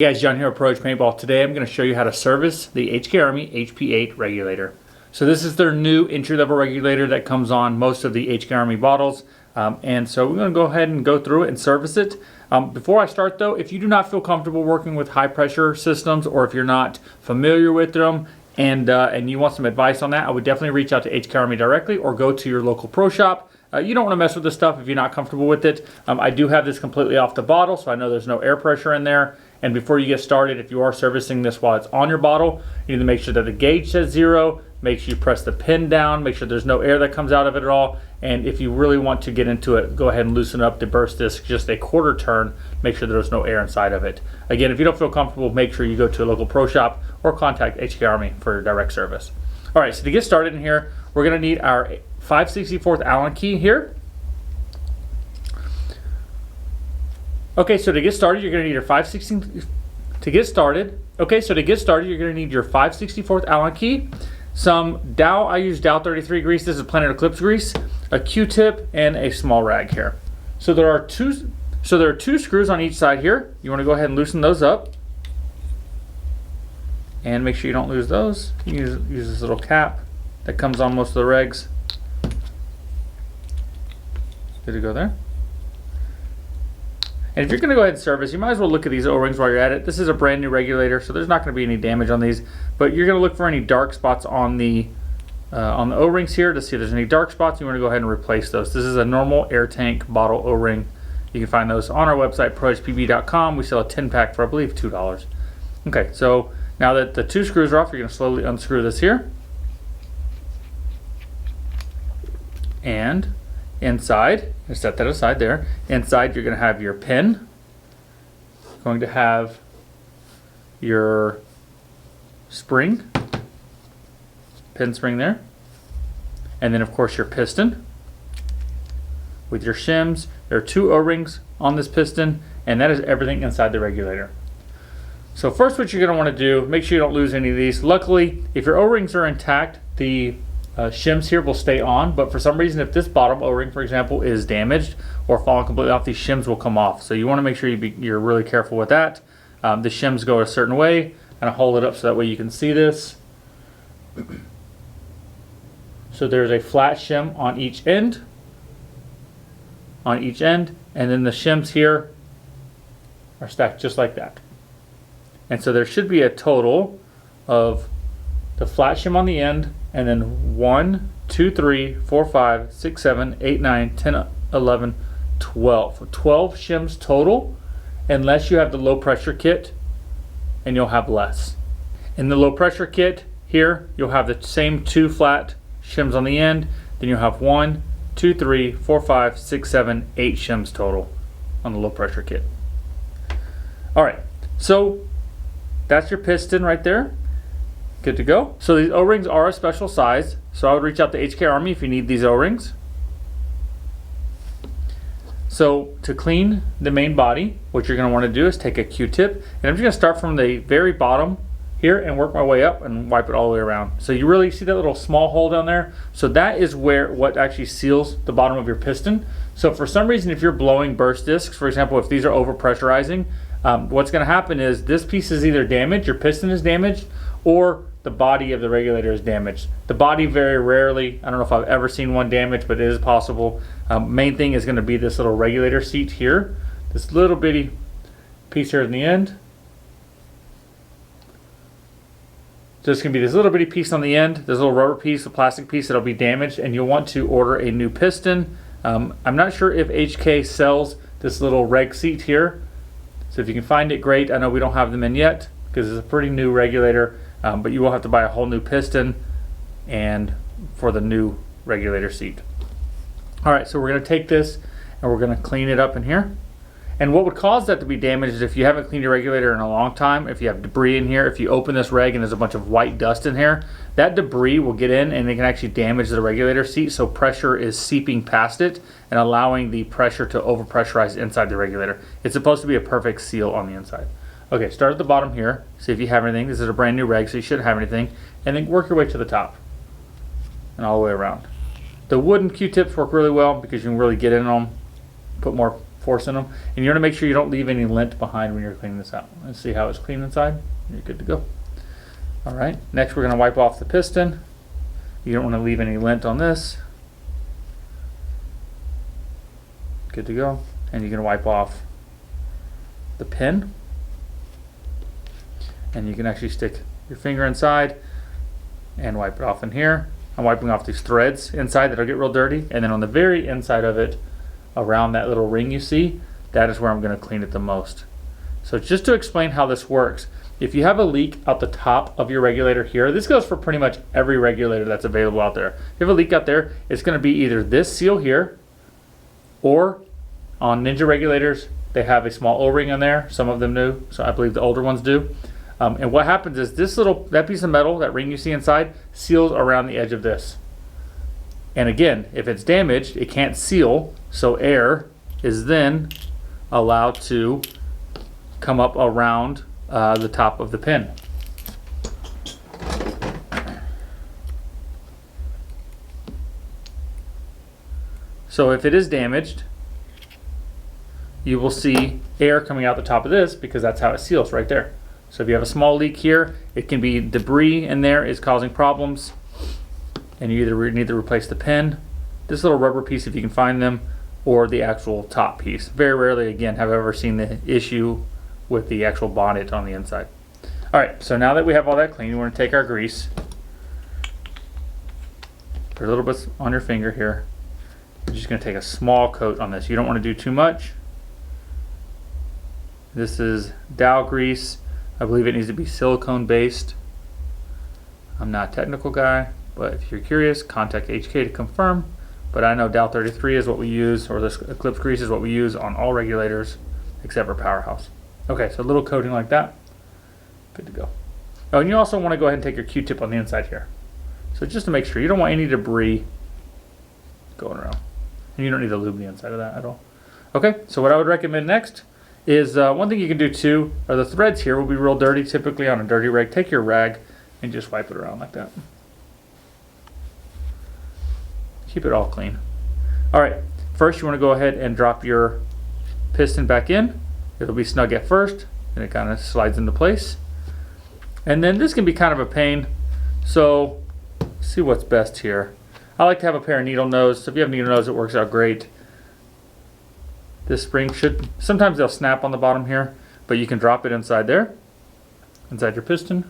Hey guys, John here at Edge Paintball. Today I'm going to show you how to service the HK Army HP8 regulator. So this is their new entry-level regulator that comes on most of the HK Army bottles. And so we're going to go ahead and go through it and service it. Before I start though, if you do not feel comfortable working with high pressure systems, or if you're not familiar with them and you want some advice on that, I would definitely reach out to HK Army directly or go to your local pro shop. You don't want to mess with this stuff if you're not comfortable with it. I do have this completely off the bottle, so I know there's no air pressure in there. And before you get started, if you are servicing this while it's on your bottle, you need to make sure that the gauge says 0, make sure you press the pin down, make sure there's no air that comes out of it at all. And if you really want to get into it, go ahead and loosen up the burst disc just a quarter turn, make sure there's no air inside of it. Again, if you don't feel comfortable, make sure you go to a local pro shop or contact HK Army for direct service. All right, so to get started in here, we're gonna need our 5/64 Allen key here. Okay, so to get started, you're going to need your 5/16. To get started, you're going to need your 5/64 Allen key, some Dow. I use Dow 33 grease. This is Planet Eclipse grease, a Q-tip, and a small rag here. So there are two screws on each side here. You want to go ahead and loosen those up, and make sure you don't lose those. You can use this little cap that comes on most of the regs. Good to go there. And if you're going to go ahead and service, you might as well look at these O-rings while you're at it. This is a brand new regulator, so there's not going to be any damage on these. But you're going to look for any dark spots on the O-rings here to see if there's any dark spots. You want to go ahead and replace those. This is a normal air tank bottle O-ring. You can find those on our website, proedgepb.com. We sell a 10-pack for, I believe, $2. Okay, so now that the two screws are off, you're going to slowly unscrew this here. And inside, set that aside there. Inside, you're going to have your pin. Going to have your spring, pin spring there, and then of course your piston with your shims. There are two O-rings on this piston, and that is everything inside the regulator. So first, what you're going to want to do, make sure you don't lose any of these. Luckily, if your O-rings are intact, the shims here will stay on, but for some reason, if this bottom O-ring, for example, is damaged or falling completely off, these shims will come off. So you want to make sure you're really careful with that. The shims go a certain way, and I hold it up so that way you can see this. So there's a flat shim on each end, and then the shims here are stacked just like that. And so there should be a total of the flat shim on the end, and then 1, 2, 3, 4, 5, 6, 7, 8, 9, 10, 11, 12. 12 shims total, unless you have the low pressure kit, and you'll have less. In the low pressure kit here, you'll have the same 2 flat shims on the end, then you'll have 1, 2, 3, 4, 5, 6, 7, 8 shims total on the low pressure kit. All right, so that's your piston right there. Good to go. So these O-rings are a special size, so I would reach out to HK Army if you need these O-rings. So to clean the main body, what you're going to want to do is take a Q-tip, and I'm just going to start from the very bottom here and work my way up and wipe it all the way around. So you really see that little small hole down there? So that is what actually seals the bottom of your piston. So for some reason, if you're blowing burst discs, for example, if these are over pressurizing, what's going to happen is this piece is either damaged, your piston is damaged, or the body of the regulator is damaged. The body, very rarely, I don't know if I've ever seen one damaged, but it is possible. Main thing is going to be this little regulator seat here, this little bitty piece here in the end. So it's going to be this little bitty piece on the end, this little rubber piece, a plastic piece that'll be damaged, and you'll want to order a new piston. I'm not sure if HK sells this little reg seat here, so if you can find it, great. I know we don't have them in yet because it's a pretty new regulator. But you will have to buy a whole new piston and for the new regulator seat. All right, so we're going to take this and we're going to clean it up in here. And what would cause that to be damaged is if you haven't cleaned your regulator in a long time, if you have debris in here, if you open this reg and there's a bunch of white dust in here, that debris will get in and it can actually damage the regulator seat, so pressure is seeping past it and allowing the pressure to overpressurize inside the regulator. It's supposed to be a perfect seal on the inside. Okay, start at the bottom here, see if you have anything. This is a brand new reg, so you shouldn't have anything. And then work your way to the top and all the way around. The wooden Q-tips work really well because you can really get in on them, put more forcing them. And you want to make sure you don't leave any lint behind when you're cleaning this out. Let's see how it's clean inside. You're good to go. All right, next we're going to wipe off the piston. You don't want to leave any lint on this. Good to go. And you're going to wipe off the pin. And you can actually stick your finger inside and wipe it off in here. I'm wiping off these threads inside that'll get real dirty, and then on the very inside of it, around that little ring you see, that is where I'm going to clean it the most. So just to explain how this works, if you have a leak out the top of your regulator here, this goes for pretty much every regulator that's available out there. If you have a leak out there, it's going to be either this seal here, or on Ninja regulators, they have a small O-ring on there. Some of them do, so I believe the older ones do. And what happens is that piece of metal, that ring you see inside, seals around the edge of this. And again, if it's damaged, it can't seal, so air is then allowed to come up around the top of the pin. So if it is damaged, you will see air coming out the top of this because that's how it seals right there. So if you have a small leak here, it can be debris in there is causing problems, and you either need to replace the pin, this little rubber piece if you can find them, or the actual top piece. Very rarely, again, have I ever seen the issue with the actual bonnet on the inside. All right, so now that we have all that clean, we want to take our grease, put a little bit on your finger here. You're just going to take a small coat on this. You don't want to do too much. This is Dow grease. I believe it needs to be silicone based. I'm not a technical guy, but if you're curious, contact HK to confirm. But I know Dow 33 is what we use, or this Eclipse grease is what we use on all regulators except for Powerhouse. Okay, so a little coating like that. Good to go. Oh, and you also want to go ahead and take your Q-tip on the inside here. So just to make sure, you don't want any debris going around. And you don't need to lube the inside of that at all. Okay, so what I would recommend next is one thing you can do too, are the threads here will be real dirty typically on a dirty rag. Take your rag and just wipe it around like that. Keep it all clean. All right, first you want to go ahead and drop your piston back in. It'll be snug at first, and it kind of slides into place. And then this can be kind of a pain, so see what's best here. I like to have a pair of needle nose, so if you have needle nose it works out great. This spring should, sometimes they'll snap on the bottom here, but you can drop it inside there, inside your piston.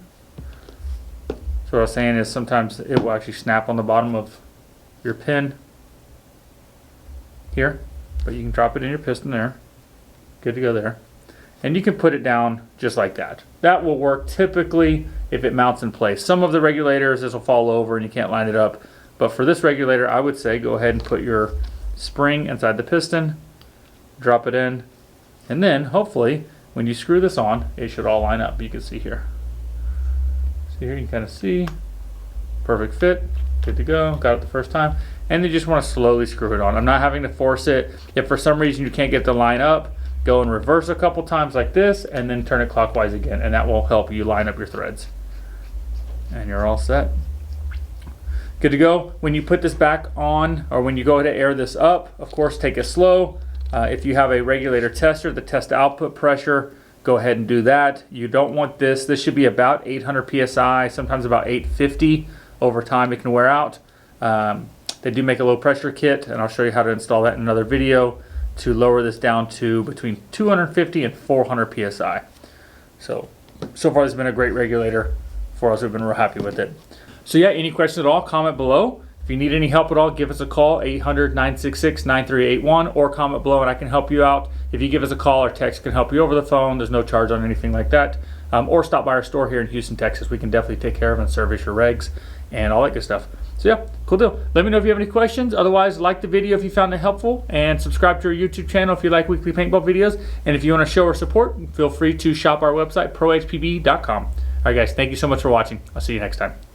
So what I was saying is sometimes it will actually snap on the bottom of your pin here, but you can drop it in your piston there. Good to go there. And you can put it down just like that. That will work typically if it mounts in place. Some of the regulators, this will fall over and you can't line it up. But for this regulator, I would say go ahead and put your spring inside the piston, drop it in, and then hopefully when you screw this on, it should all line up. You can see here. See here, you can kind of see. Perfect fit, good to go, got it the first time. And you just want to slowly screw it on. I'm not having to force it. If for some reason you can't get the line up, go and reverse a couple times like this, and then turn it clockwise again, and that will help you line up your threads. And you're all set. Good to go. When you put this back on, or when you go ahead and air this up, of course take it slow. If you have a regulator tester that tests output pressure, go ahead and do that. You don't want this. This should be about 800 psi, sometimes about 850. Over time it can wear out. They do make a low pressure kit, and I'll show you how to install that in another video to lower this down to between 250 and 400 psi. So far this has been a great regulator for us. We've been real happy with it. So yeah, any questions at all, comment below. If you need any help at all, give us a call, 800-966-9381, or comment below and I can help you out. If you give us a call or text, can help you over the phone. There's no charge on anything like that. Or stop by our store here in Houston, Texas. We can definitely take care of and service your regs and all that good stuff. So yeah, cool deal. Let me know if you have any questions. Otherwise, like the video if you found it helpful, and subscribe to our YouTube channel if you like weekly paintball videos. And if you want to show our support, feel free to shop our website, prohpb.com. All right, guys, thank you so much for watching. I'll see you next time.